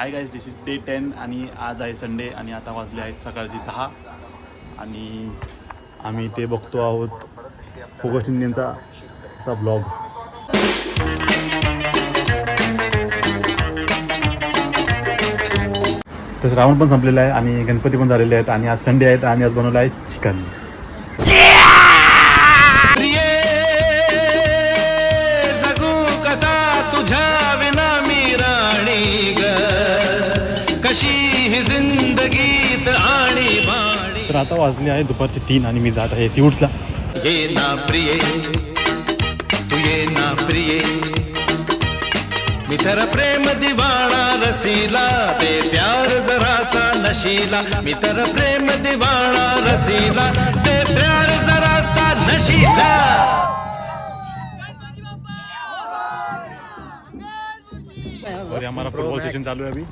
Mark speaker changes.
Speaker 1: Hi guys, this is day 10 आणि आज आहे संडे आणि आता वाजले आहेत सकाळची 10 आणि आम्ही ते बघतो आहोत फोकस इंडियनचा ब्लॉग. तर श्रावण पण संपलेला आहे आणि गणपती पण झालेले आहेत आणि आज संडे आहेत आणि आज बनवलं आहे चिकन. तर आता वाजले आहे दुपारचे 3 आणि मी जात आहे सीवूड्सला.
Speaker 2: ये ना प्रिये तू ये ना प्रिये मी तर प्रेम दिवाणा रसीला ते प्यार जरा सा नशीला मी तर प्रेम दिवाणा रसीला ते प्यार जरा सा नशीला.
Speaker 1: और हमारा फुटबॉल सेशन चालू है अभी.